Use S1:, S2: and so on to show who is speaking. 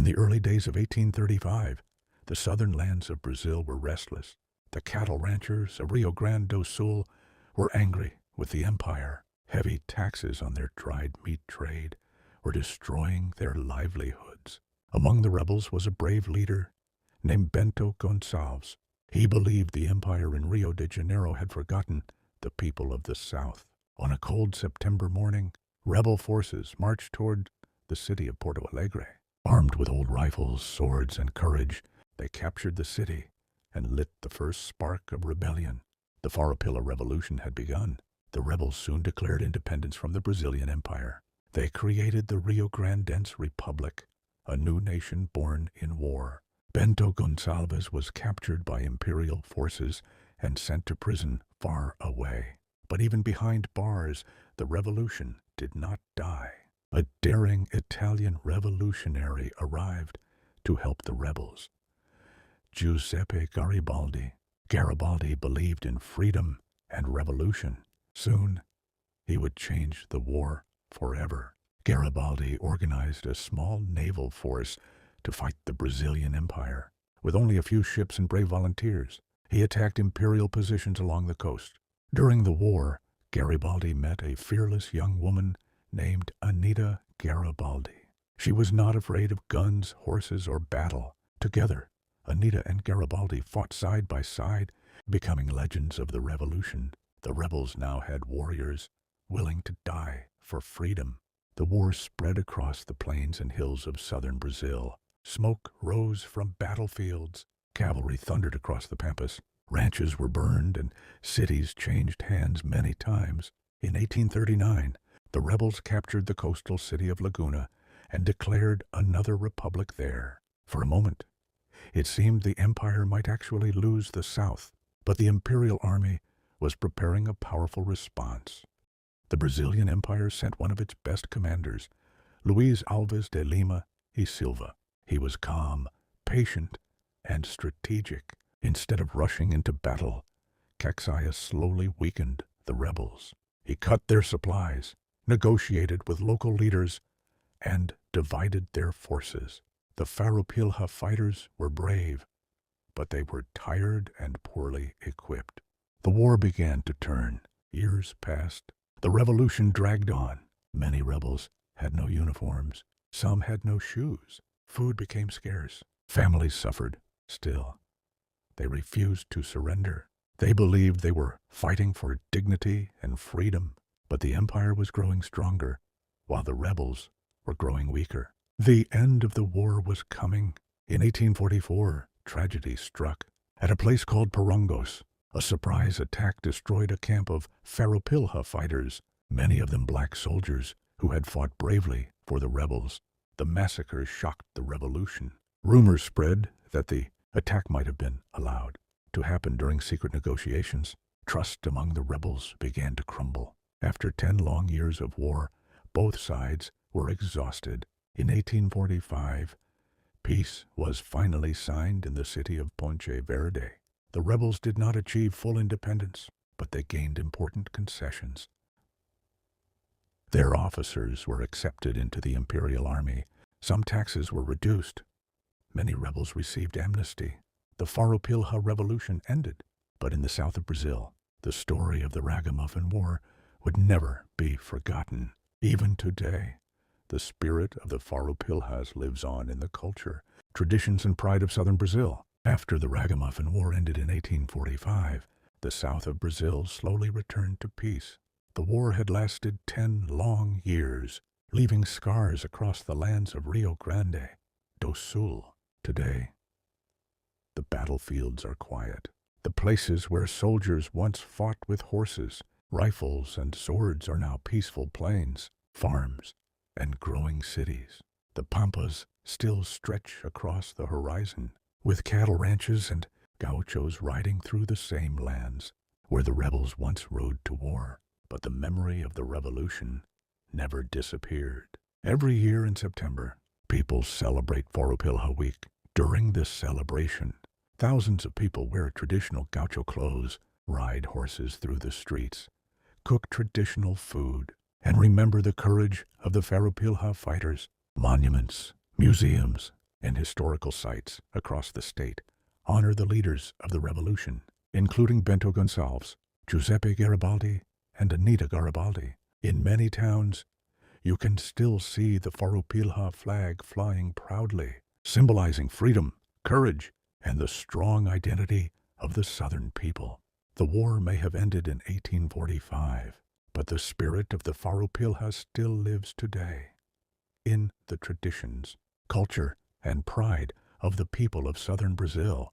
S1: In the early days of 1835, the southern lands of Brazil were restless. The cattle ranchers of Rio Grande do Sul were angry with the empire. Heavy taxes on their dried meat trade were destroying their livelihoods. Among the rebels was a brave leader named Bento Gonçalves. He believed the empire in Rio de Janeiro had forgotten the people of the South. On a cold September morning, rebel forces marched toward the city of Porto Alegre. Armed with old rifles, swords, and courage, they captured the city and lit the first spark of rebellion. The Farroupilha Revolution had begun. The rebels soon declared independence from the Brazilian Empire. They created the Rio Grandense Republic, a new nation born in war. Bento Gonçalves was captured by imperial forces and sent to prison far away. But even behind bars, the revolution did not die. A daring Italian revolutionary arrived to help the rebels. Giuseppe Garibaldi. Garibaldi believed in freedom and revolution. Soon, he would change the war forever. Garibaldi organized a small naval force to fight the Brazilian Empire. With only a few ships and brave volunteers, he attacked imperial positions along the coast. During the war, Garibaldi met a fearless young woman named Anita Garibaldi. She was not afraid of guns, horses, or battle. Together, Anita and Garibaldi fought side by side, becoming legends of the revolution. The rebels now had warriors willing to die for freedom. The war spread across the plains and hills of southern Brazil. Smoke rose from battlefields. Cavalry thundered across the pampas. Ranches were burned and cities changed hands many times. In 1839, the rebels captured the coastal city of Laguna and declared another republic there. For a moment, it seemed the empire might actually lose the South, but the imperial army was preparing a powerful response. The Brazilian Empire sent one of its best commanders, Luiz Alves de Lima e Silva. He was calm, patient, and strategic. Instead of rushing into battle, Caxias slowly weakened the rebels. He cut their supplies, negotiated with local leaders, and divided their forces. The Farroupilha fighters were brave, but they were tired and poorly equipped. The war began to turn. Years passed. The revolution dragged on. Many rebels had no uniforms. Some had no shoes. Food became scarce. Families suffered. Still, they refused to surrender. They believed they were fighting for dignity and freedom, but the empire was growing stronger, while the rebels were growing weaker. The end of the war was coming. In 1844, tragedy struck. At a place called Porongos, a surprise attack destroyed a camp of Farroupilha fighters, many of them black soldiers who had fought bravely for the rebels. The massacre shocked the revolution. Rumors spread that the attack might have been allowed to happen during secret negotiations. Trust among the rebels began to crumble. After 10 long years of war, both sides were exhausted. In 1845, peace was finally signed in the city of Ponte Verde. The rebels did not achieve full independence, but they gained important concessions. Their officers were accepted into the imperial army. Some taxes were reduced. Many rebels received amnesty. The Farroupilha Revolution ended, but in the south of Brazil, the story of the Ragamuffin War would never be forgotten. Even today, the spirit of the Farroupilhas lives on in the culture, traditions, and pride of southern Brazil. After the Ragamuffin War ended in 1845, the south of Brazil slowly returned to peace. The war had lasted 10 long years, leaving scars across the lands of Rio Grande do Sul. Today, the battlefields are quiet. The places where soldiers once fought with horses, rifles, and swords are now peaceful plains, farms, and growing cities. The pampas still stretch across the horizon, with cattle ranches and gauchos riding through the same lands where the rebels once rode to war. But the memory of the revolution never disappeared. Every year in September, people celebrate Farroupilha Week. During this celebration, thousands of people wear traditional gaucho clothes, ride horses through the streets, cook traditional food, and remember the courage of the Farroupilha fighters. Monuments, museums, and historical sites across the state honor the leaders of the revolution, including Bento Gonçalves, Giuseppe Garibaldi, and Anita Garibaldi. In many towns, you can still see the Farroupilha flag flying proudly, symbolizing freedom, courage, and the strong identity of the Southern people. The war may have ended in 1845, but the spirit of the Farroupilha still lives today in the traditions, culture, and pride of the people of southern Brazil.